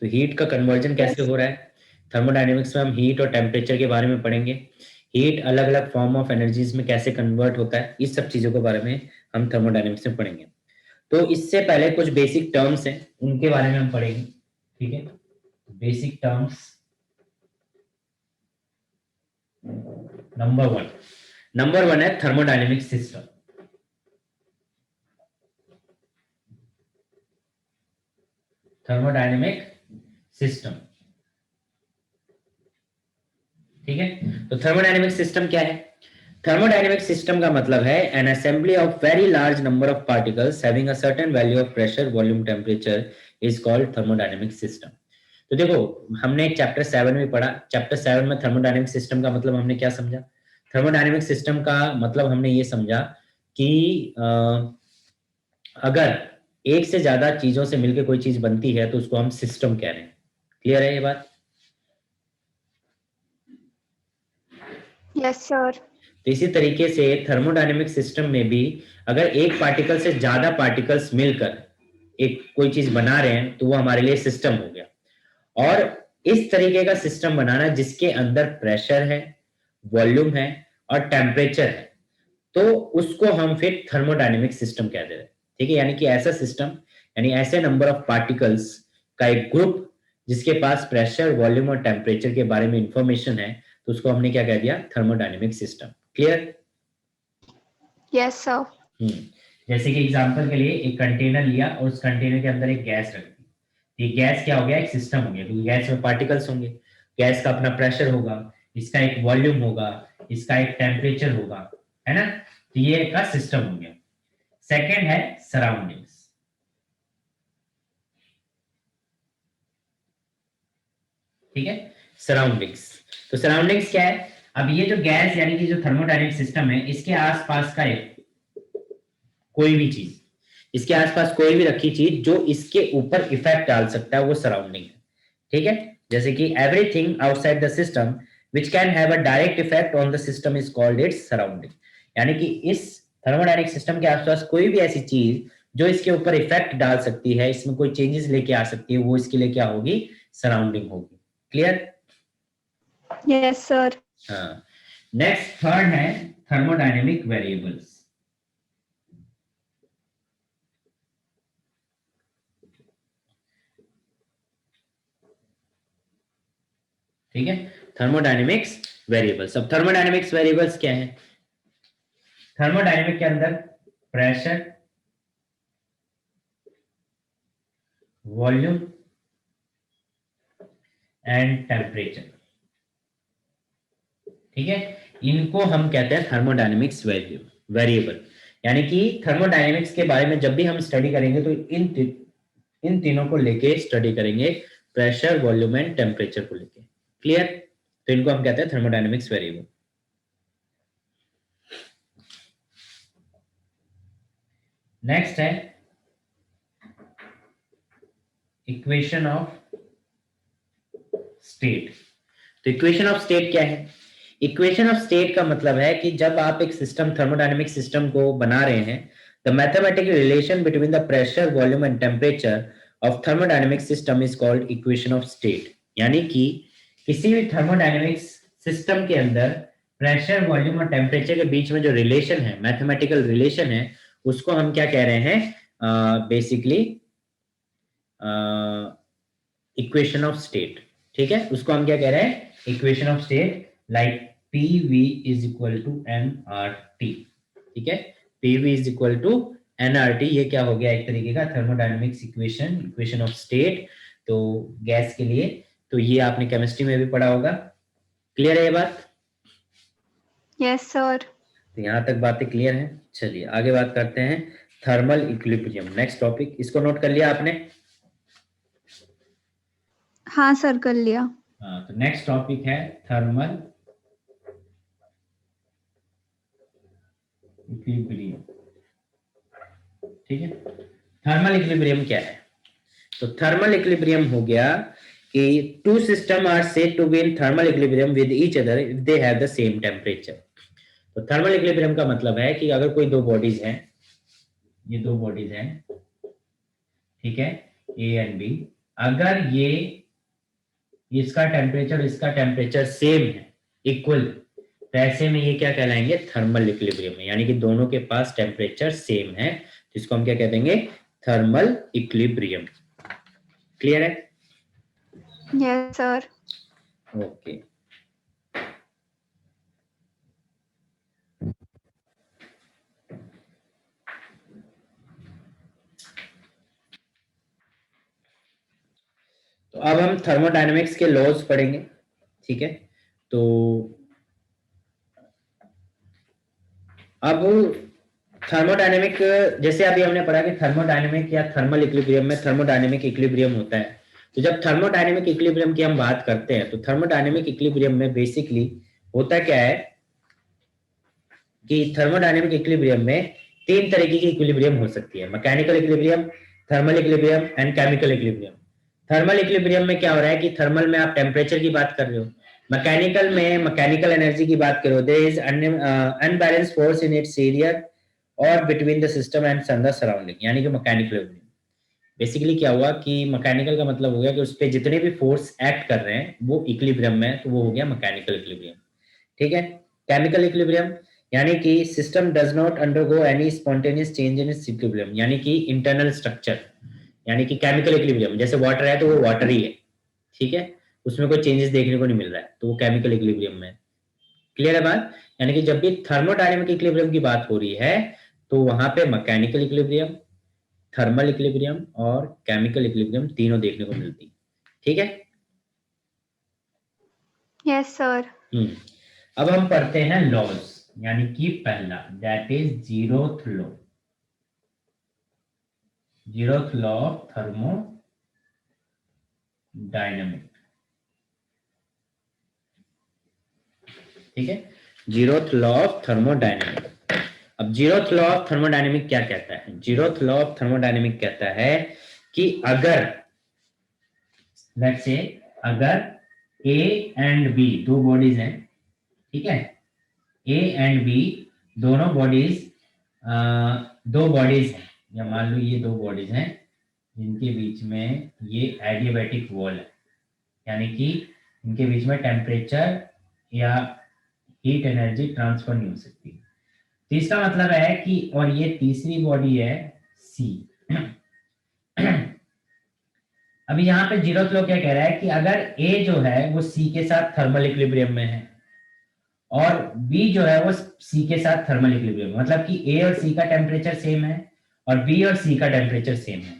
तो हीट का कन्वर्जन कैसे हो रहा है, थर्मोडायनेमिक्स में हम हीट और टेम्परेचर के बारे में पढ़ेंगे, हीट अलग अलग फॉर्म ऑफ एनर्जीज में कैसे कन्वर्ट होता है, इस सब चीजों के बारे में हम थर्मोडायनेमिक्स में पढ़ेंगे। तो इससे पहले कुछ बेसिक टर्म्स हैं, उनके बारे में हम पढ़ेंगे। ठीक है, बेसिक टर्म्स। नंबर वन है थर्मोडायनेमिक सिस्टम। थर्मोडायनेमिक सिस्टम, ठीक है। तो थर्मोडायनेमिक सिस्टम क्या है? थर्मोडायनेमिक सिस्टम का मतलब है N assembly of very large number of particles having a certain value of pressure, volume, temperature is called thermodynamic system. तो देखो, हमने चैप्टर 7 में पढ़ा, चैप्टर 7 में थर्मोडायनेमिक सिस्टम का मतलब हमने क्या समझा? थर्मोडायनेमिक सिस्टम का मतलब हमने ये समझा कि अगर एक से ज्यादा चीजों से मिलकर कोई चीज बनती है तो उसको हम सिस्टम कह रहे हैं। क्लियर है ये बात? Yes sir. तो इसी तरीके से थर्मोडायनेमिक सिस्टम में भी अगर एक पार्टिकल से ज्यादा पार्टिकल्स मिलकर एक कोई चीज बना रहे हैं तो वो हमारे लिए सिस्टम हो गया। और इस तरीके का सिस्टम बनाना जिसके अंदर प्रेशर है, वॉल्यूम है और टेम्परेचर है, तो उसको हम फिर थर्मोडायनेमिक सिस्टम कहते हैं। ठीक है, यानी कि ऐसा सिस्टम, यानी ऐसे नंबर ऑफ पार्टिकल्स का एक ग्रुप जिसके पास प्रेशर, वॉल्यूम और टेम्परेचर के बारे में इंफॉर्मेशन है, तो उसको हमने क्या कह दिया? Thermodynamic system. Clear? Yes sir. जैसे कि एग्जांपल के लिए एक कंटेनर लिया और उस कंटेनर के अंदर एक गैस रख दी। ये गैस क्या हो गया? एक सिस्टम हो गया, क्योंकि गैस में पार्टिकल्स होंगे, गैस का अपना प्रेशर होगा, इसका एक वॉल्यूम होगा, इसका एक टेम्परेचर होगा, है ना? तो ये एक का सिस्टम हो गया। सेकेंड है सराउंडिंग्स। ठीक है, सराउंडिंग्स। तो सराउंडिंग्स क्या है? अब ये जो गैस यानी कि जो थर्मोडायनेमिक सिस्टम है, इसके आसपास का एक कोई भी चीज, इसके आसपास कोई भी रखी चीज जो इसके ऊपर इफेक्ट डाल सकता है, वो सराउंडिंग है। ठीक है, जैसे कि everything outside the system which can have a direct effect on the system is called its surrounding. यानी कि इस थर्मोडायनेमिक सिस्टम के आसपास कोई भी ऐसी चीज जो इसके ऊपर इफेक्ट डाल सकती है, इसमें कोई चेंजेस लेके आ सकती है, वो इसके लिए क्या होगी? सराउंडिंग होगी। क्लियर? Yes sir. हाँ। नेक्स्ट थर्ड है थर्मोडायनेमिक वेरिएबल्स। ठीक है, थर्मोडायनेमिक्स वेरिएबल्स। अब थर्मोडायनेमिक्स वेरिएबल्स क्या है? थर्मोडायनेमिक के अंदर प्रेशर, वॉल्यूम एंड टेम्परेचर। ठीक है, इनको हम कहते हैं थर्मोडायनेमिक्स वेरिएबल। यानी कि थर्मोडायनेमिक्स के बारे में जब भी हम स्टडी करेंगे तो इन तीनों को लेके स्टडी करेंगे, प्रेशर, वॉल्यूम एंड टेम्परेचर को लेके। क्लियर? तो इनको हम कहते हैं थर्मोडायनेमिक्स वेरिएबल। नेक्स्ट है इक्वेशन ऑफ स्टेट। तो इक्वेशन ऑफ स्टेट क्या है? इक्वेशन ऑफ स्टेट का मतलब है कि जब आप एक सिस्टम, थर्मोडायनेमिक सिस्टम को बना रहे हैं, the mathematical relation between the pressure, volume and temperature of thermodynamic system is called equation of state. यानी कि किसी भी थर्मोडायनेमिक सिस्टम के अंदर प्रेशर, वॉल्यूम और टेम्परेचर के बीच में जो रिलेशन है, मैथमेटिकल रिलेशन है, उसको हम क्या कह रहे हैं? Basically equation of state. ठीक है, उसको हम क्या कह रहे हैं? Equation of state, like p v is equal to n r t. ठीक है, p v is equal to n r t, ये क्या हो गया? एक तरीके का thermodynamics equation, equation of state. तो गैस के लिए, तो ये आपने केमिस्ट्री में भी पढ़ा होगा। क्लियर है ये बात? Yes sir. तो यहां तक बातें क्लियर हैं। चलिए आगे बात करते हैं थर्मल इक्विलिब्रियम। नेक्स्ट टॉपिक, इसको नोट कर लिया आपने? हाँ सर, कर लिया। हाँ, तो नेक्स्ट टॉपिक है थर्मल इक्विलिब्रियम। ठीक है, थर्मल इक्विलिब्रियम क्या है? तो थर्मल इक्विलिब्रियम हो गया कि two system are said to be in thermal equilibrium with each other if they have the same temperature. तो थर्मल इक्विलिब्रियम का मतलब है कि अगर कोई दो बॉडीज हैं, ये दो बॉडीज हैं, ठीक है, ए एंड बी, अगर ये इसका टेम्परेचर सेम है, इक्वल, तो ऐसे में ये क्या कहलाएंगे, थर्मल इक्विलिब्रियम में, यानी कि दोनों के पास टेम्परेचर सेम है, जिसको हम क्या कह देंगे, थर्मल इक्विलिब्रियम। क्लियर है? Yes, sir. ओके। तो अब हम थर्मोडायनेमिक्स के लॉज पढ़ेंगे, ठीक है। तो अब थर्मोडायनेमिक, जैसे अभी हमने पढ़ा कि थर्मोडायनेमिक या थर्मल इक्विलिब्रियम में थर्मोडायनेमिक इक्विलिब्रियम होता है। तो जब थर्मोडायनेमिक इक्विलिब्रियम की हम बात करते हैं, तो थर्मोडायनेमिक इक्विलिब्रियम में बेसिकली होता क्या है कि थर्मोडायनेमिक इक्विलिब्रियम में तीन तरीके की इक्विलिब्रियम हो सकती है, mechanical equilibrium, thermal equilibrium and chemical equilibrium. Thermal equilibrium में क्या हो रहा है कि थर्मल में आप टेम्परेचर की बात कर रहे हो, मैकेनिकल में मैकेनिकल एनर्जी की बात करो, there is unbalance force in its area और between the system and the surrounding, यानी कि मैकेनिकल इक्विलिब्रियम। बेसिकली क्या हुआ कि मैकेनिकल का मतलब हो गया कि उस पर जितने भी फोर्स एक्ट कर रहे हैं वो इक्विलिब्रियम में है, तो वो हो गया मैकेनिकल इक्विलिब्रियम। ठीक है। केमिकल इक्विलिब्रियम यानी कि system does not undergo any spontaneous change in its equilibrium, यानी कि इंटरनल स्ट्रक्चर, यानी कि केमिकल इक्विलिब्रियम, जैसे वाटर है तो वो वाटर ही है, ठीक है, उसमें कोई चेंजेस देखने को नहीं मिल रहा है, तो वो केमिकल इक्विलिब्रियम में। क्लियर है बात? यानी कि जब भी थर्मोडायनेमिक इक्विलिब्रियम की बात हो रही है, तो वहां पे मैकेनिकल इक्विलिब्रियम, थर्मल इक्विलिब्रियम और केमिकल इक्विलिब्रियम तीनों देखने को मिलती। ठीक है। Yes, sir. अब हम पढ़ते हैं लॉज, यानी कि पहला that is zeroth law, zeroth law of thermodynamic. ठीक है, जीरोथ लॉ ऑफ थर्मोडायनेमिक। अब जीरोथ लॉ ऑफ थर्मोडायनेमिक क्या कहता है? जीरोथ लॉ ऑफ थर्मोडायनेमिक कहता है कि अगर लेट्स से अगर ए एंड बी दो बॉडीज हैं, ठीक है, ए एंड बी दोनों बॉडीज, दो बॉडीज हैं, या मान लो ये दो बॉडीज हैं जिनके बीच में ये एडियाबैटिक वॉल है, यानी कि इनके बीच में टेम्परेचर या हीट एनर्जी ट्रांसफर नहीं हो सकती। तो इसका मतलब है कि, और ये तीसरी बॉडी है सी। अभी यहाँ पे जीरोथ लॉ क्या कह रहा है कि अगर ए जो है वो सी के साथ थर्मल इक्विलिब्रियम में है और बी जो है वो सी के साथ थर्मल इक्विलिब्रियम, मतलब कि ए और सी का टेम्परेचर सेम है और बी और सी का टेम्परेचर सेम है,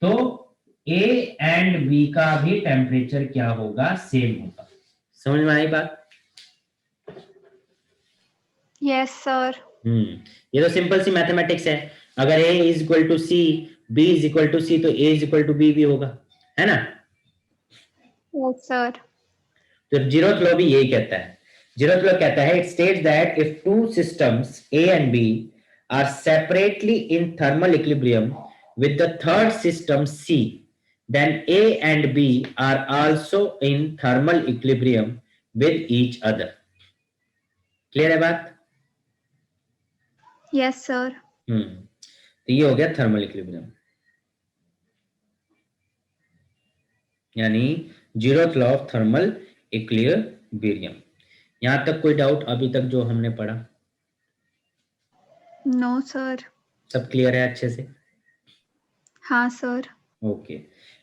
तो ए एंड बी का भी टेम्परेचर क्या होगा, सेम होगा। समझ में आई बात? Yes, sir. ये तो सिंपल सी मैथमेटिक्स है। अगर A is equal to C, B is equal to C, तो A is equal to B भी होगा, है ना? Yes, sir. तो जीरोथ लॉ भी यही कहता है। जीरोथ लॉ कहता है, it states that if two systems A and B are separately in thermal equilibrium with the third system C, then A and B are also in thermal equilibrium with each other. Clear है बात? Yes, sir. तो ये हो गया thermal equilibrium, यानी zeroth law of thermal equilibrium. यहां तक कोई डाउट अभी तक जो हमने पढ़ा? No, sir. सब क्लियर है अच्छे से? हाँ, sir. ओके,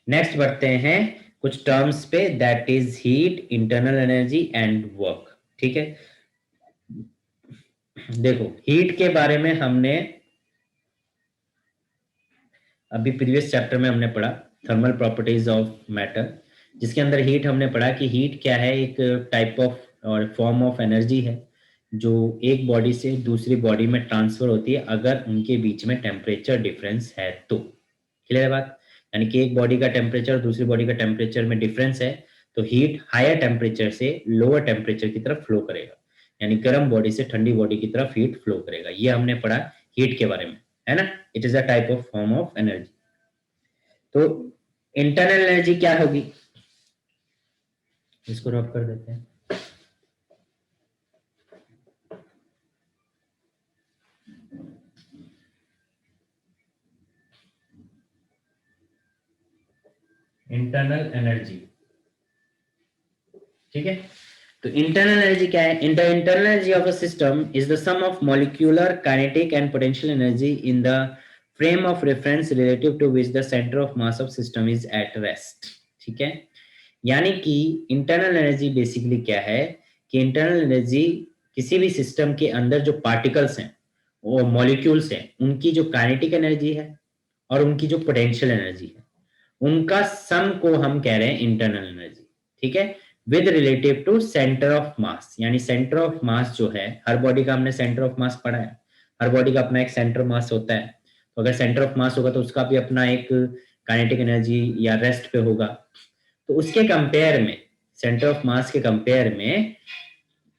नेक्स्ट बढ़ते हैं कुछ टर्म्स पे, that is heat, internal energy and work. ठीक है, देखो हीट के बारे में हमने अभी प्रीवियस चैप्टर में हमने पढ़ा, थर्मल प्रॉपर्टीज ऑफ मैटर, जिसके अंदर हीट हमने पढ़ा कि हीट क्या है, एक टाइप ऑफ और फॉर्म ऑफ एनर्जी है जो एक बॉडी से दूसरी बॉडी में ट्रांसफर होती है अगर उनके बीच में टेम्परेचर डिफरेंस है तो। क्लियर है बात? यानी कि एक बॉडी का टेम्परेचर दूसरी बॉडी का टेम्परेचर में डिफरेंस है, तो हीट हायर टेम्परेचर से लोअर टेम्परेचर की तरफ फ्लो करेगा, यानी गर्म बॉडी से ठंडी बॉडी की तरफ हीट फ्लो करेगा। ये हमने पढ़ा हीट के बारे में, है ना? It is a type of form of energy. तो इंटरनल एनर्जी क्या होगी, इसको रब कर देते हैं। इंटरनल एनर्जी, ठीक है। तो इंटरनल एनर्जी क्या है? In the internal energy of a system is the sum of molecular kinetic and potential energy in the frame of reference relative to which the centre of mass of system is at rest, ठीक है। यानी कि internal energy basically क्या है कि internal energy किसी भी system के अंदर जो पार्टिकल्स हैं, वो मॉलिक्यूल्स हैं, उनकी जो काइनेटिक एनर्जी है और उनकी जो पोटेंशियल एनर्जी है, उनका सम को हम कह रहे हैं इंटरनल एनर्जी, ठीक है। With relative to centre of mass, यानी सेंटर ऑफ मास जो है, हर बॉडी का हमने सेंटर ऑफ मास पढ़ा है, हर बॉडी का अपना एक सेंटर मास होता है। तो अगर सेंटर ऑफ मास होगा तो उसका भी अपना एक काइनेटिक एनर्जी या रेस्ट पे होगा। तो उसके कंपेयर में, सेंटर ऑफ मास के कंपेयर में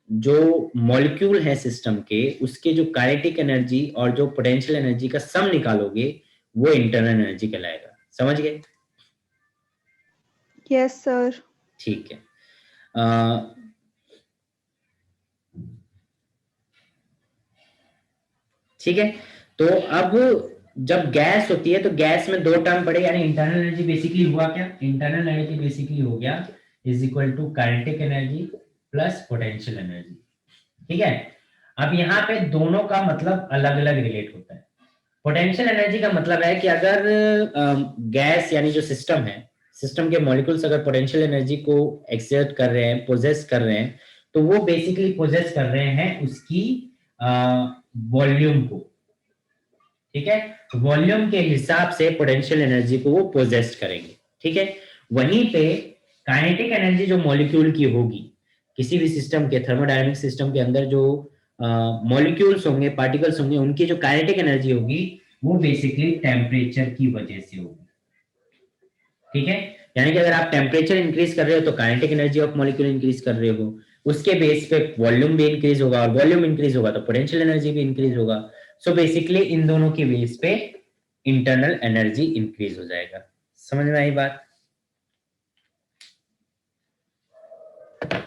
जो मॉलिक्यूल है सिस्टम के, उसके जो काइनेटिक एनर्जी और जो पोटेंशियल एनर्जी का सम निकालोगे, वो इंटरनल एनर्जी कहलाएगा। समझ गए? Yes sir. ठीक है। ठीक है, तो अब जब गैस होती है तो गैस में दो टर्म पड़े, यानी इंटरनल एनर्जी बेसिकली हुआ क्या? इंटरनल एनर्जी बेसिकली हो गया is equal to kinetic energy plus potential energy, ठीक है। अब यहाँ पे दोनों का मतलब अलग अलग रिलेट होता है। पोटेंशियल एनर्जी का मतलब है कि अगर गैस यानी जो सिस्टम है, सिस्टम के मॉलिक्यूल्स अगर पोटेंशियल एनर्जी को एक्सर्ट कर रहे हैं, पोजेस कर रहे हैं, तो वो बेसिकली पोजेस कर रहे हैं उसकी वॉल्यूम को, ठीक है। वॉल्यूम के हिसाब से पोटेंशियल एनर्जी को वो पोजेस करेंगे, ठीक है। वहीं पे काइनेटिक एनर्जी जो मॉलिक्यूल की होगी, किसी भी सिस्टम के, थर्मोडायनेमिक सिस्टम के अंदर जो मॉलिक्यूल्स होंगे, पार्टिकल्स होंगे, उनकी जो काइनेटिक एनर्जी होगी वो बेसिकली टेम्परेचर की वजह से होगी, ठीक है। यानी कि अगर आप टेम्परेचर इंक्रीज कर रहे हो तो kinetic energy of molecule increase कर रहे हो, उसके बेस पे वॉल्यूम भी इंक्रीज होगा, और वॉल्यूम इंक्रीज होगा तो पोटेंशियल एनर्जी भी इंक्रीज होगा। सो बेसिकली इन दोनों के बेस पे इंटरनल एनर्जी इंक्रीज हो जाएगा। समझ में आई बात?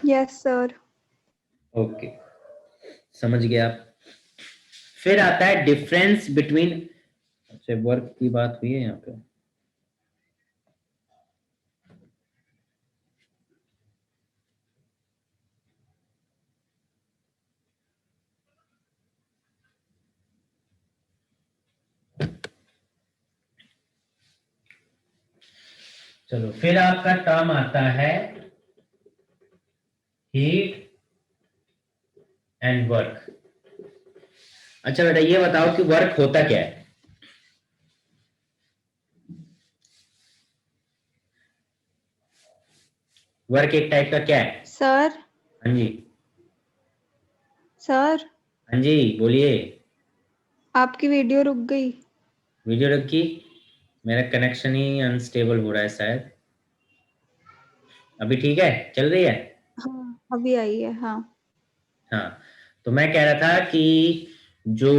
Yes sir. ओके, समझ गए आप। फिर आता है डिफरेंस बिटवीन, अच्छा वर्क की बात हुई है यहाँ पे। चलो, फिर आपका टर्म आता है हीट एंड वर्क। अच्छा बेटा ये बताओ कि वर्क होता क्या है? वर्क एक टाइप का क्या है? सर। हाँ जी। सर। हाँ जी बोलिए। आपकी वीडियो रुक गई। वीडियो रखी? मेरा कनेक्शन ही अनस्टेबल हो रहा है शायद। अभी ठीक है, चल रही है? हाँ अभी आई है। हाँ। हाँ, तो मैं कह रहा था कि जो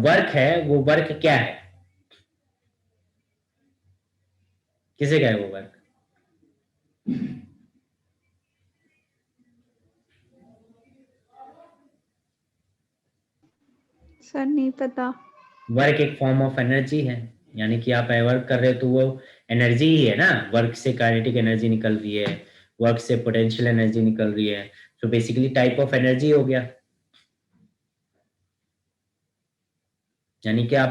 वर्क है वो वर्क क्या है, किसे क्या है वो वर्क? सर नहीं पता। वर्क एक फॉर्म ऑफ एनर्जी है, यानी कि आप वर्क कर रहे हो तो वो एनर्जी ही है ना। वर्क से काइनेटिक एनर्जी निकल रही है, वर्क से पोटेंशियल एनर्जी निकल रही है, तो बेसिकली टाइप ऑफ एनर्जी हो गया। यानी कि हाँ।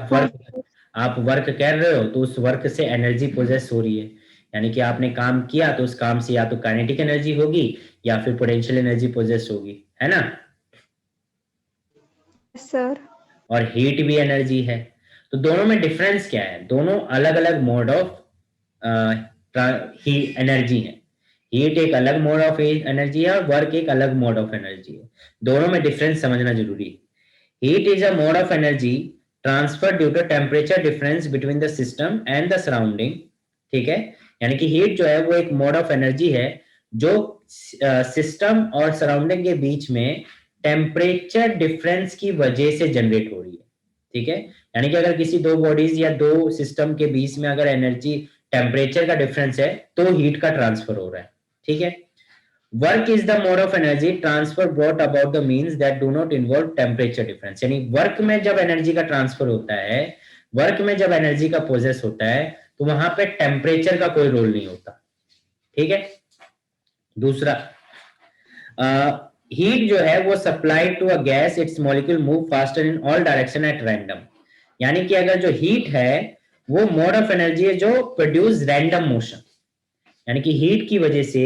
आप वर्क कर रहे हो तो उस वर्क से एनर्जी पोजेस हो रही है, यानी कि आपने काम किया तो उस काम से या तो काइनेटिक एनर्जी होगी या फिर पोटेंशियल एनर्जी पोजेस होगी, है ना। सर। और हीट भी एनर्जी है। तो दोनों में डिफरेंस क्या है? दोनों अलग अलग मोड ऑफ एनर्जी है। हीट एक अलग मोड ऑफ एनर्जी है और वर्क एक अलग मोड ऑफ एनर्जी है। दोनों में डिफरेंस समझना जरूरी है। Heat is a mode of energy transfer due to temperature difference between the system and the surrounding, ठीक है। यानी कि हीट जो है वो एक मोड ऑफ एनर्जी है जो सिस्टम और सराउंडिंग के बीच में टेम्परेचर डिफरेंस की वजह से जनरेट हो रही है, ठीक है। यानी कि अगर किसी दो बॉडीज या दो सिस्टम के बीच में अगर एनर्जी टेम्परेचर का डिफरेंस है तो हीट का ट्रांसफर हो रहा है, ठीक है। Work is the mode of energy transfer brought about the means that do not involve temperature difference. यानी वर्क में जब एनर्जी का ट्रांसफर होता है, वर्क में जब एनर्जी का पोजेस होता है तो वहां पे टेम्परेचर का कोई रोल नहीं होता, ठीक है। दूसरा, हीट जो है वो supply to a gas, its molecule move faster in all direction at random. यानी कि अगर जो हीट है वो मोड ऑफ एनर्जी है जो प्रोड्यूस रैंडम मोशन, यानी कि हीट की वजह से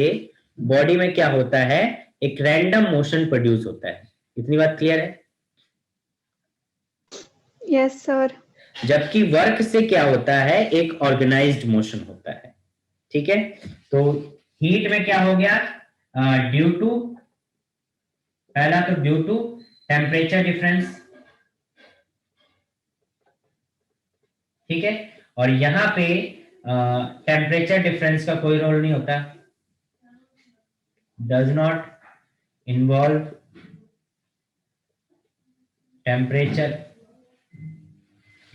बॉडी में क्या होता है, एक रैंडम मोशन प्रोड्यूस होता है। इतनी बात क्लियर है? Yes sir. जबकि वर्क से क्या होता है, एक ऑर्गेनाइज्ड मोशन होता है, ठीक है। तो हीट में क्या हो गया, ड्यू टू, पहला तो ड्यू टू टेम्परेचर डिफरेंस, ठीक है। और यहां पे टेम्परेचर डिफरेंस का कोई रोल नहीं होता, डज नॉट इन्वॉल्व टेम्परेचर,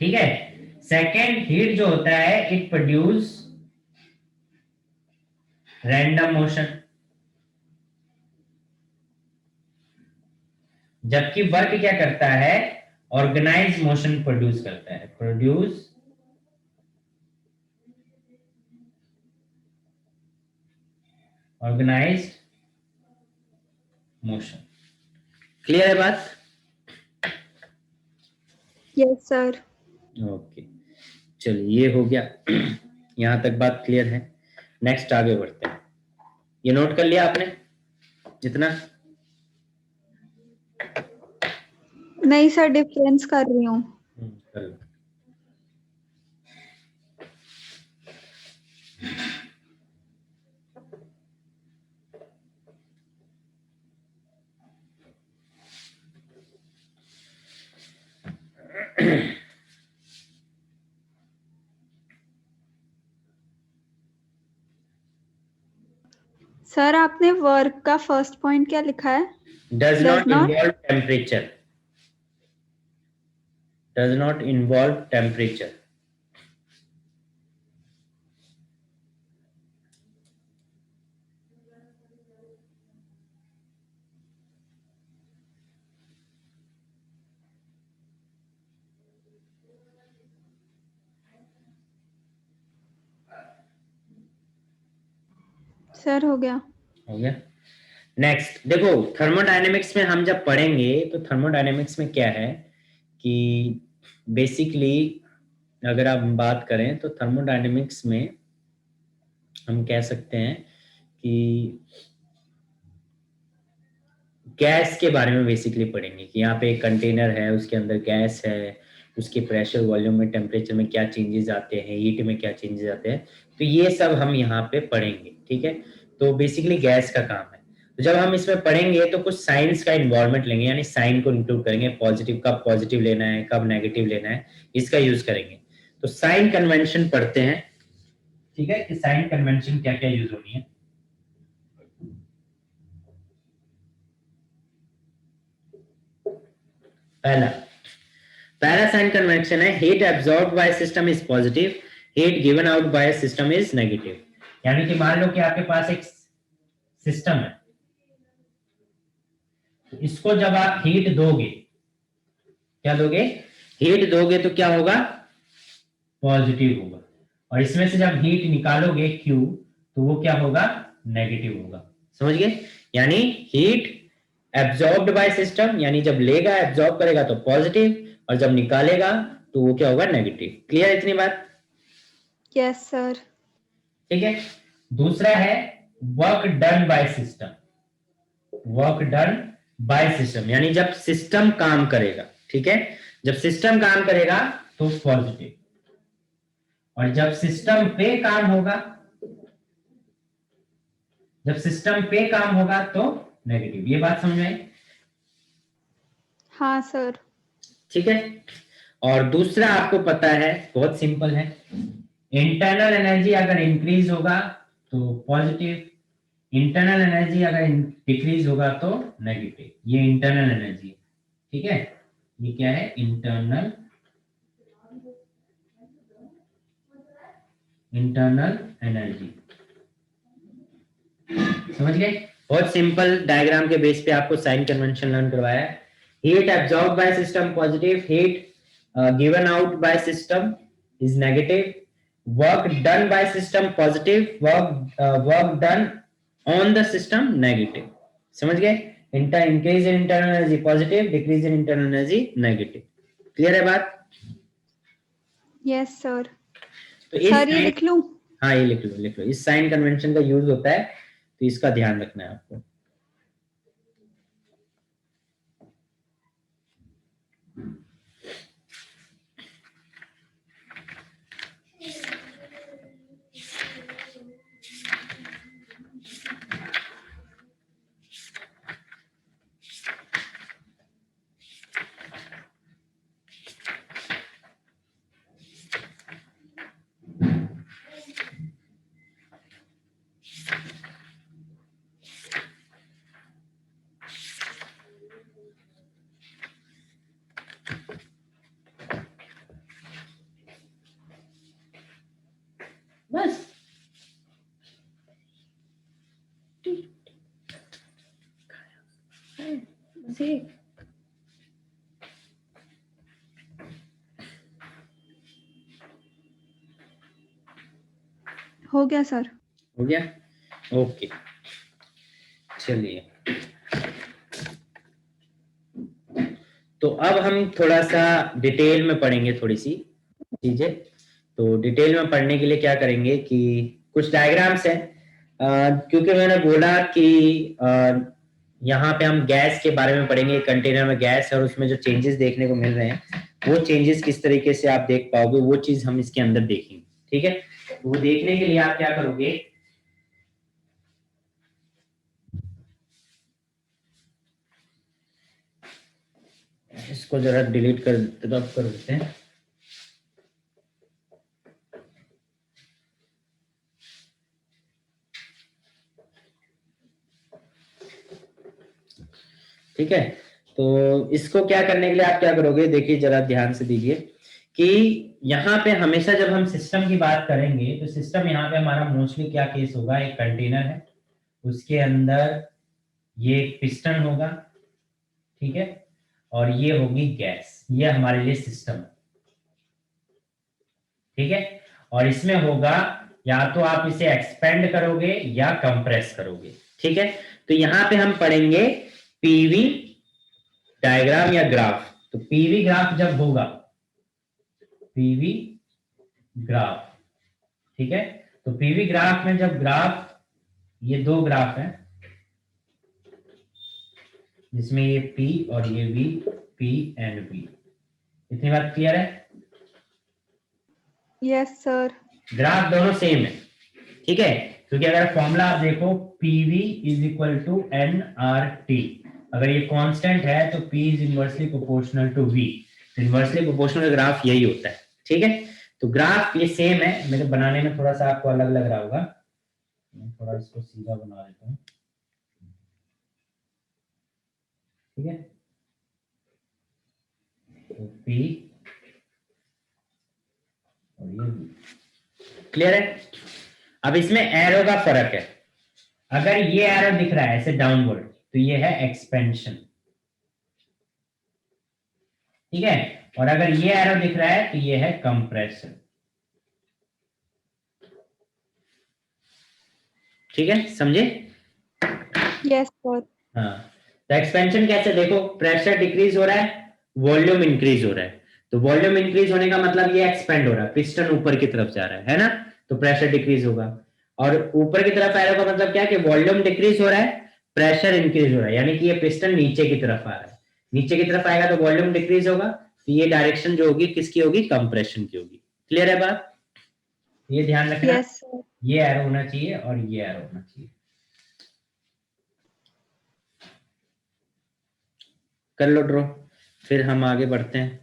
ठीक है। सेकेंड, हीट जो होता है इट प्रोड्यूस रैंडम मोशन, जबकि वर्क क्या करता है, ऑर्गेनाइज मोशन प्रोड्यूस करता है, प्रोड्यूस ऑर्गेनाइज्ड मोशन। क्लियर है बात? Yes sir. ओके, चलिए ये हो गया। यहां तक बात क्लियर है। नेक्स्ट आगे बढ़ते हैं। ये नोट कर लिया आपने जितना? नहीं सर, डिफरेंस कर रही हूँ। कर लो। सर आपने वर्क का फर्स्ट पॉइंट क्या लिखा है? Does Does not not? Involve temperature, does not involve temperature. Sir हो गया। हो गया। नेक्स्ट देखो, थर्मोडायनेमिक्स में हम जब पढ़ेंगे तो थर्मोडायनेमिक्स में क्या है कि बेसिकली अगर आप बात करें तो थर्मोडायनेमिक्स में हम कह सकते हैं कि गैस के बारे में बेसिकली पढ़ेंगे कि यहाँ पे एक कंटेनर है, उसके अंदर गैस है, उसके प्रेशर, वॉल्यूम में, टेम्परेचर में क्या चेंजेस आते हैं, हीट में क्या चेंजेस आते हैं, तो ये सब हम यहाँ पे पढ़ेंगे, ठीक है। तो बेसिकली गैस का काम है। तो जब हम इसमें पढ़ेंगे तो कुछ साइंस का इन्वॉल्वमेंट लेंगे, यानी साइन को इंक्लूड करेंगे, पॉजिटिव कब पॉजिटिव लेना है, कब नेगेटिव लेना है, इसका यूज करेंगे। तो साइन कन्वेंशन पढ़ते हैं, ठीक है, कि साइन कन्वेंशन क्या क्या यूज होनी है। पहला साइन कन्वेंशन है, heat absorbed by system is positive, heat given out by system is negative. यानी कि मान लो कि आपके पास एक सिस्टम है, इसको जब आप हीट दोगे, क्या दोगे, हीट दोगे तो क्या होगा, पॉजिटिव होगा। और इसमें से जब हीट निकालोगे Q, तो वो क्या होगा, नेगेटिव होगा। समझ गए? यानी हीट एब्जॉर्ब्ड बाय सिस्टम, यानी जब लेगा एब्जॉर्ब करेगा तो पॉजिटिव, और जब निकालेगा तो वो क्या होगा, नेगेटिव। क्लियर इतनी बात? Yes sir. ठीक है। दूसरा है work done by system, work done by system, यानी जब सिस्टम काम करेगा, ठीक है, जब सिस्टम काम करेगा तो पॉजिटिव, और जब सिस्टम पे काम होगा, जब सिस्टम पे काम होगा तो नेगेटिव। ये बात समझ में आई? हाँ सर। ठीक है। और दूसरा आपको पता है, बहुत सिंपल है, इंटरनल एनर्जी अगर इंक्रीज होगा तो पॉजिटिव, इंटरनल एनर्जी अगर डिक्रीज होगा तो नेगेटिव। ये इंटरनल एनर्जी है, ठीक है। ये क्या है, इंटरनल एनर्जी। समझ गए? बहुत सिंपल डायग्राम के बेस पे आपको साइन कन्वेंशन लर्न करवाया है। Heat absorb by system positive, heat given out by system is negative, work done by system positive, work done on the system negative. समझ गए? Increase in internal energy positive, decrease in internal energy negative. Clear है बात? Yes sir. तो इस sir ये लिख लूं? हाँ ये लिख लो, लिख लो। इस साइन कन्वेंशन का यूज होता है, तो इसका ध्यान रखना है आपको। बस हो गया सर। हो गया? ओके, चलिए। तो अब हम थोड़ा सा डिटेल में पढ़ेंगे थोड़ी सी चीजें। तो डिटेल में पढ़ने के लिए क्या करेंगे कि कुछ डायग्राम्स हैं, क्योंकि मैंने बोला कि यहाँ पे हम गैस के बारे में पढ़ेंगे। कंटेनर में गैस है और उसमें जो चेंजेस देखने को मिल रहे हैं, वो चेंजेस किस तरीके से आप देख पाओगे, वो चीज हम इसके अंदर देखेंगे। ठीक है? वो देखने के लिए आप क्या करोगे, इसको जरा डिलीट कर देते हैं। ठीक है? तो इसको क्या करने के लिए आप क्या करोगे, देखिए जरा ध्यान से दीजिए कि यहाँ पे हमेशा जब हम सिस्टम की बात करेंगे, तो सिस्टम यहाँ पे हमारा मोस्टली क्या केस होगा, एक कंटेनर है, उसके अंदर ये एक पिस्टन होगा, ठीक है, और ये होगी गैस। ये हमारे लिए सिस्टम है, ठीक है। और इसमें होगा, या तो आप इसे एक्सपेंड करोगे या कंप्रेस करोगे, ठीक है। तो यहाँ पे हम पढ़ेंगे पीवी डायग्राम या ग्राफ। तो पीवी ग्राफ जब होगा, पीवी ग्राफ, ठीक है। तो पीवी ग्राफ में जब ग्राफ, ये दो ग्राफ हैं जिसमें ये P और ये V, P एंड V। इतनी बात क्लियर है? Yes sir. ग्राफ दोनों सेम है, ठीक है। क्योंकि अगर फॉर्मूला आप देखो, PV is equal to NRT। अगर ये कांस्टेंट है तो P is inversely proportional to V। Inversely proportional graph यही होता है, ठीक है। तो ग्राफ ये सेम है। मेरे बनाने में थोड़ा सा आपको अलग लग रहा होगा, मैं थोड़ा इसको सीधा बना देता हूँ, ठीक है। तो P और ये V, क्लियर है? अब इसमें एरो का फर्क है। अगर ये एरो दिख रहा है ऐसे डाउनवर्ड, तो ये है एक्सपेंशन, ठीक है। और अगर ये एरो दिख रहा है तो ये है कंप्रेशन, ठीक है, समझे? Yes sir. हाँ, तो एक्सपेंशन कैसे, देखो प्रेशर डिक्रीज हो रहा है, वॉल्यूम इंक्रीज हो रहा है। तो वॉल्यूम इंक्रीज होने का मतलब ये एक्सपेंड हो रहा है, पिस्टन ऊपर की तरफ जा रहा है ना, तो प्रेशर डिक्रीज होगा। और ऊपर की तरफ एरो का मतलब क्या है कि वॉल्यूम डिक्रीज हो रहा है, प्रेशर इंक्रीज हो रहा है, यानी कि ये पिस्टन नीचे की तरफ आ रहा है। नीचे की तरफ आएगा तो वॉल्यूम डिक्रीज होगा, तो ये डायरेक्शन जो होगी किसकी होगी, कंप्रेशन की होगी। क्लियर है बात? ये ध्यान रखना, यस सर। ये एरो होना चाहिए और ये एरो होना चाहिए। कर लो ड्रॉ, फिर हम आगे बढ़ते हैं।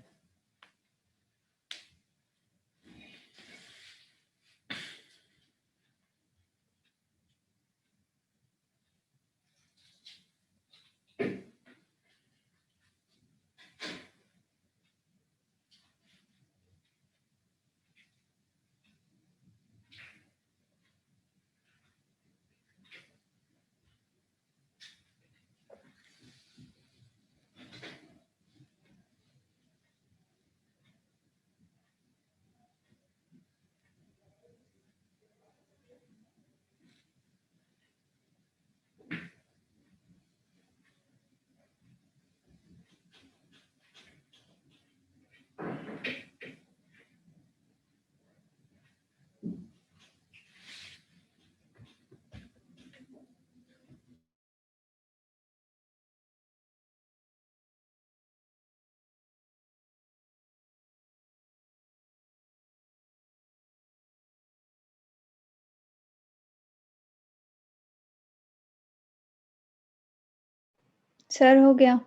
सर हो गया।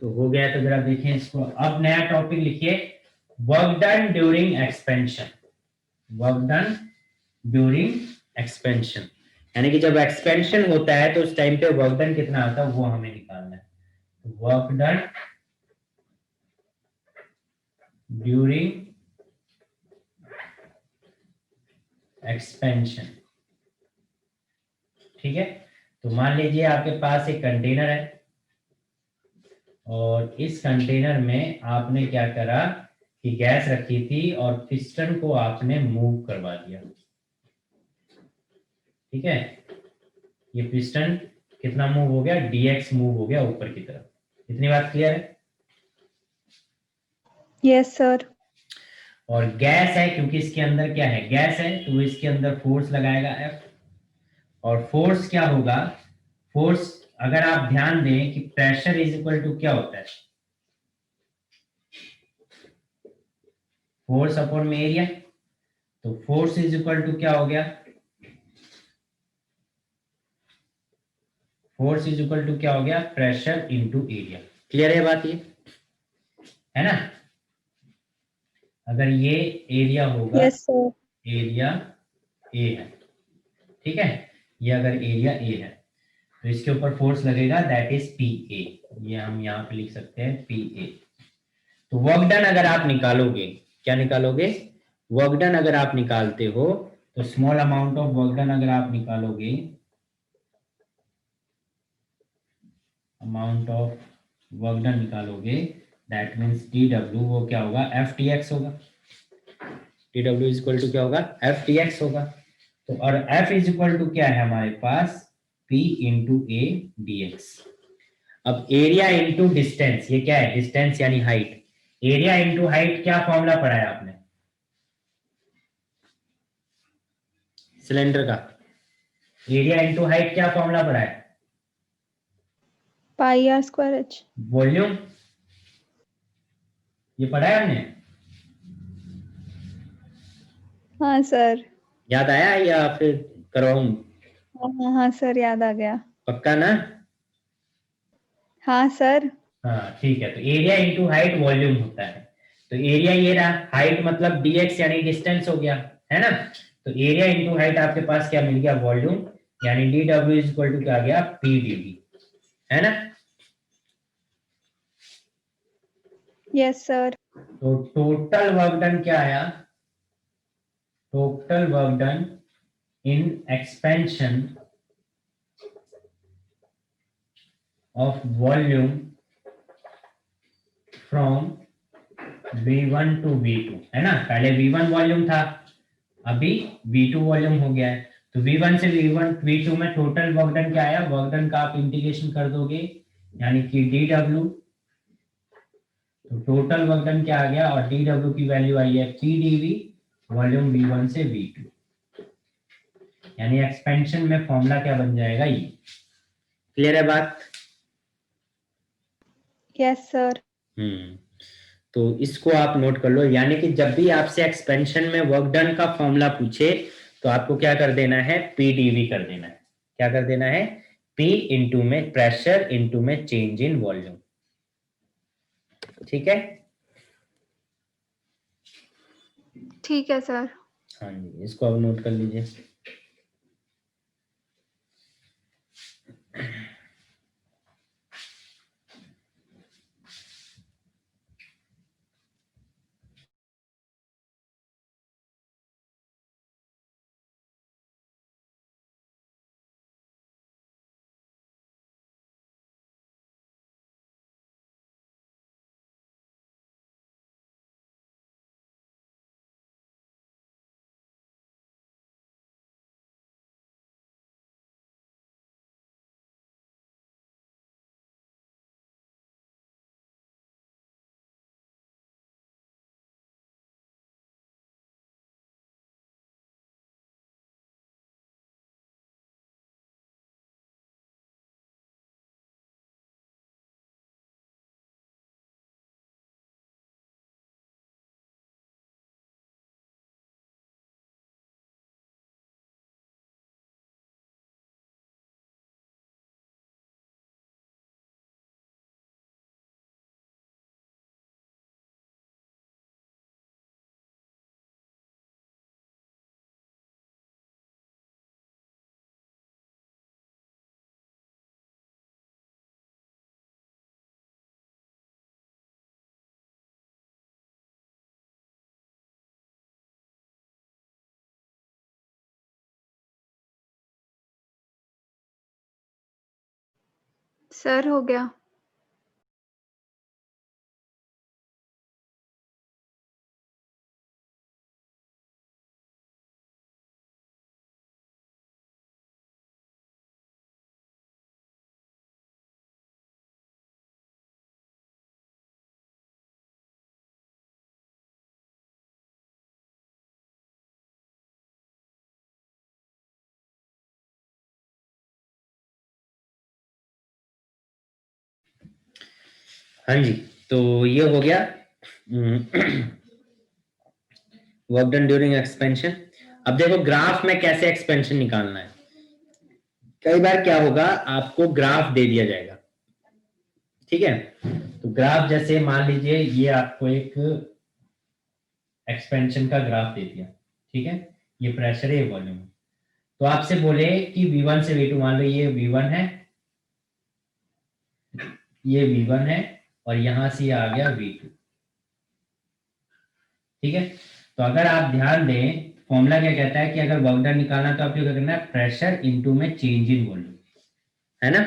तो हो गया, तो जरा देखें इसको। अब नया टॉपिक लिखिए, work done during expansion. Work done during expansion, यानी कि जब एक्सपेंशन होता है तो उस टाइम पे वर्क डन कितना आता है वो हमें निकालना है। वर्क डन ड्यूरिंग एक्सपेंशन, ठीक है। तो मान लीजिए आपके पास एक कंटेनर है और इस कंटेनर में आपने क्या करा कि गैस रखी थी और पिस्टन को आपने मूव करवा दिया, ठीक है। ये पिस्टन कितना मूव हो गया, dx मूव हो गया ऊपर की तरफ। इतनी बात क्लियर है। Yes sir. और गैस है, क्योंकि इसके अंदर क्या है, गैस है, तो इसके अंदर फोर्स लगाएगा F। और फोर्स क्या होगा, फोर्स अगर आप ध्यान दें कि प्रेशर इज इक्वल टू क्या होता है, फोर्स अपॉन में एरिया। तो फोर्स इज इक्वल टू क्या हो गया, फोर्स इज इक्वल टू क्या हो गया, प्रेशर इनटू एरिया। क्लियर है बात, ये है ना। अगर ये एरिया होगा, यस सर। एरिया ए है, ठीक है, ये अगर एरिया ए है तो इसके ऊपर फोर्स लगेगा, दैट इज पी ए। ये हम यहाँ पे लिख सकते हैं पी ए। तो वर्क डन अगर आप निकालोगे, क्या निकालोगे, वर्क डन अगर आप निकालते हो तो small amount of work done अगर आप निकालोगे, अमाउंट ऑफ वर्क डन निकालोगे, दैट मीन्स डी डब्ल्यू, वो क्या होगा, एफ टी एक्स होगा। डी डब्ल्यू इज इक्वल टू क्या होगा, एफ टी एक्स होगा। तो और एफ इज इक्वल टू क्या है हमारे पास, P into A D X. अब एरिया इंटू डिस्टेंस, ये क्या है, डिस्टेंस यानी हाइट। एरिया इंटू हाइट क्या फॉर्मूला पढ़ा है आपने सिलेंडर का, एरिया इंटू हाइट क्या फॉर्मूला पढ़ा है, pi R square H. Volume, ये पढ़ा है हमने, हाँ सर। याद आया या फिर करवाऊं, हाँ हाँ हाँ सर, याद आ गया। पक्का ना। हाँ सर। हाँ ठीक है, तो एरिया इंटू हाइट वॉल्यूम होता है। तो एरिया ये रहा, हाइट मतलब dx यानी डिस्टेंस हो गया, है ना। तो एरिया इंटू हाइट आपके पास क्या मिल गया, वॉल्यूम, यानी डी डब्ल्यू इज इक्वल टू क्या आ गया, पी डी वी, है ना। Yes sir. तो टोटल वर्क डन क्या आया, total work done in expansion of volume from V1 to V2, है ना। पहले V1 वॉल्यूम था, अभी V2 वॉल्यूम हो गया है। तो V1 से V2 में टोटल वर्क डन क्या आया, वर्क डन का आप इंटीग्रेशन कर दोगे, यानी कि dW, तो टोटल वर्क डन क्या आ गया, और dW की वैल्यू आई है PdV, वॉल्यूम V1 से V2, यानी एक्सपेंशन में फॉर्मूला क्या बन जाएगा ये। क्लियर है बात। Yes sir. तो इसको आप नोट कर लो, यानी कि जब भी आपसे एक्सपेंशन में वर्क डन का फॉर्मूला पूछे तो आपको क्या कर देना है, पीडीवी कर देना है। क्या कर देना है, पी इंटू में प्रेशर इंटू में चेंज इन वॉल्यूम, ठीक है। ठीक है सर। हाँ जी, इसको अब नोट कर लीजिए। सर हो गया। हाँ जी, तो ये हो गया वर्क डन ड्यूरिंग एक्सपेंशन। अब देखो ग्राफ में कैसे एक्सपेंशन निकालना है। कई बार क्या होगा, आपको ग्राफ दे दिया जाएगा, ठीक है। तो ग्राफ जैसे मान लीजिए ये आपको एक एक्सपेंशन का ग्राफ दे दिया, ठीक है। ये प्रेशर है, ये वॉल्यूम। तो आपसे बोले कि V1 से V2, मान लो ये V1 है, ये V1 है, और यहां से ये आ गया V2, ठीक है। तो अगर आप ध्यान दें, फॉर्मूला क्या कहता है कि अगर वर्क डन निकालना तो आपको क्या करना है, प्रेशर इनटू में चेंज इन वॉल्यूम, है ना।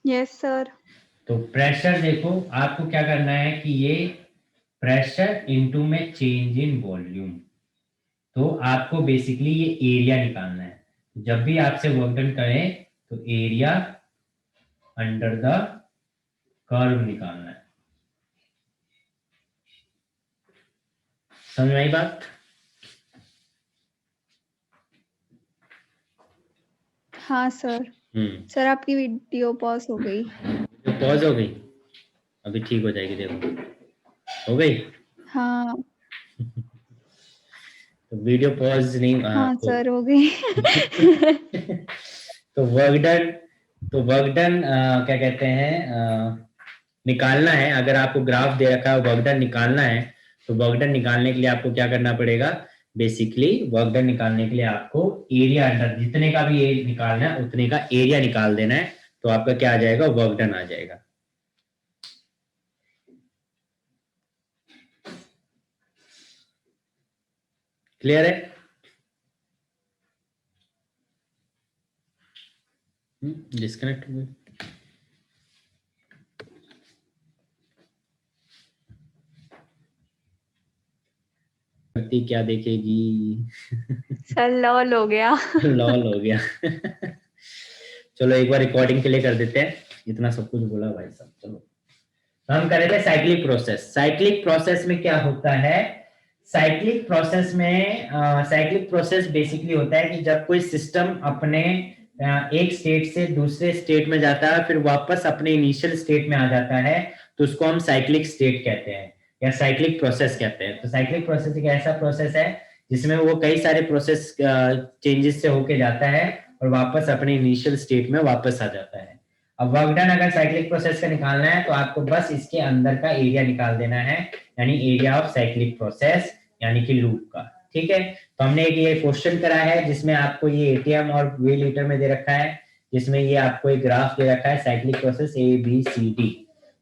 Yes sir. तो प्रेशर देखो आपको क्या करना है कि ये प्रेशर इनटू में चेंज इन वॉल्यूम, तो आपको बेसिकली ये एरिया निकालना है। जब भी आपसे वर्क डन करें तो एरिया अंडर द कर्व निकालना है। समझ में आई बात? हाँ सर। सर आपकी वीडियो पॉज हो गई। तो पॉज हो गई, अभी ठीक हो जाएगी, देखो हो गई। हाँ तो वीडियो पॉज नहीं, हाँ तो सर हो गई। तो वर्क डन क्या कहते हैं, निकालना है। अगर आपको ग्राफ दे रखा है वर्क डन निकालना है, तो वर्क डन निकालने के लिए आपको क्या करना पड़ेगा, बेसिकली वर्क डन निकालने के लिए आपको एरिया अंडर जितने का भी एरिया निकालना है उतने का एरिया निकाल देना है, तो आपका क्या आ जाएगा, वर्क डन आ जाएगा। क्लियर है? डिस्कनेक्ट हो गई। क्या देखेगी? सर लॉल हो गया। लॉल हो गया। चलो एक बार रिकॉर्डिंग के लिए कर देते हैं, इतना सब कुछ बोला भाई साहब। चलो तो हम करेंगे साइक्लिक प्रोसेस। साइक्लिक प्रोसेस में क्या होता है, साइक्लिक प्रोसेस बेसिकली होता है कि जब कोई सिस्टम अपने एक स्टेट से दूसरे स्टेट में जाता है, फिर वापस अपने इनिशियल स्टेट में आ जाता है, तो उसको हम साइक्लिक स्टेट कहते हैं या साइक्लिक प्रोसेस कहते हैं। तो साइक्लिक प्रोसेस एक ऐसा प्रोसेस है जिसमें वो कई सारे प्रोसेस चेंजेस से होके जाता है और वापस अपने इनिशियल स्टेट में वापस आ जाता है। अब वर्क डन अगर साइक्लिक प्रोसेस का निकालना है तो आपको बस इसके अंदर का एरिया निकाल देना है, यानी एरिया ऑफ साइक्लिक प्रोसेस, यानी कि लूप का, ठीक है। तो हमने एक ये क्वेश्चन करा है जिसमें आपको ये एटीएम और वे लीटर में दे रखा है, जिसमें ये आपको एक ग्राफ दे रखा है साइक्लिक प्रोसेस ABCD।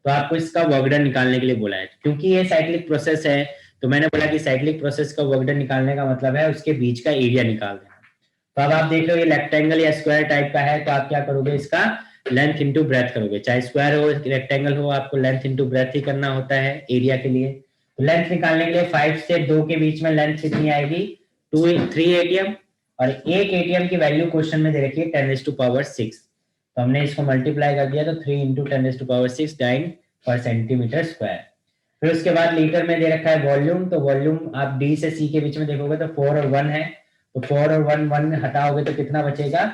तो आपको इसका वर्क डन निकालने के लिए बोला है। क्योंकि ये साइक्लिक प्रोसेस है तो मैंने बोला कि साइक्लिक प्रोसेस का वर्क डन निकालने का मतलब है उसके बीच का एरिया निकाल देना। तो अब आप देख लो ये रेक्टेंगल या स्क्वायर टाइप का है, तो आप क्या करोगे, इसका लेंथ इंटू ब्रेथ करोगे। चाहे स्क्वायर हो रेक्टेंगल हो, आपको लेंथ इंटू ब्रेथ ही करना होता है एरिया के लिए। तो लेंथ निकालने के लिए 5 से 2 के बीच में लेंथ कितनी आएगी, 3 एटीएम, और एक एटीएम की वैल्यू क्वेश्चन में दे रखी है 10⁻6। तो हमने इसको मल्टीप्लाई कर दिया, तो 3 इंटू 10⁻6 9 पर सेंटीमीटर स्क्वायर। फिर उसके बाद लीटर में दे रखा है वॉल्यूम, तो वॉल्यूम आप डी से सी के बीच में देखोगे तो 4 और 1 है, तो 4 और 1 हटाओगे तो कितना बचेगा,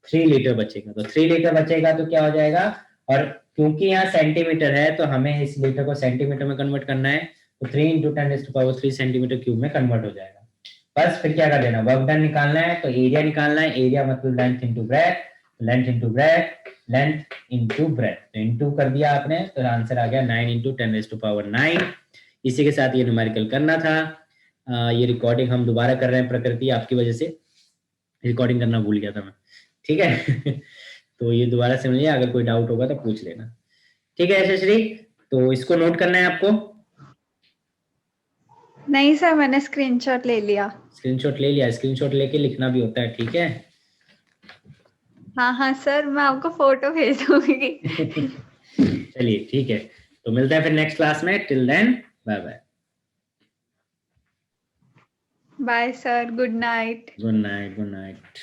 3 लीटर बचेगा। तो 3 लीटर बचेगा तो क्या हो जाएगा, और क्योंकि यहाँ सेंटीमीटर है तो हमें इस लीटर को सेंटीमीटर में कन्वर्ट करना है, तो 3 इंटू 10⁻3 सेंटीमीटर क्यूब में कन्वर्ट हो जाएगा। बस फिर क्या कर देना, वर्क डन निकालना है तो एरिया निकालना है, एरिया मतलब length into breadth, length into breadth, length into breadth, तो इंटू कर दिया आपने, तो आंसर आ गया 9 इंटू 10⁻9। इसी के साथ ये न्यूमेरिकल करना था। ये रिकॉर्डिंग हम दोबारा कर रहे हैं, प्रकृति आपकी वजह से रिकॉर्डिंग करना भूल गया था मैं, ठीक है। तो ये दोबारा समझिए, अगर कोई डाउट होगा तो पूछ लेना, ठीक है यशश्री। तो इसको नोट करना है आपको। नहीं सर मैंने स्क्रीनशॉट ले लिया। स्क्रीनशॉट ले लिया, स्क्रीनशॉट लेके लिखना भी होता है, ठीक है। हाँ सर, मैं आपको फोटो भेज दूंगी। चलिए ठीक है, तो मिलते हैं फिर नेक्स्ट क्लास में। Till then bye bye. Bye sir, good night. Good night, good night.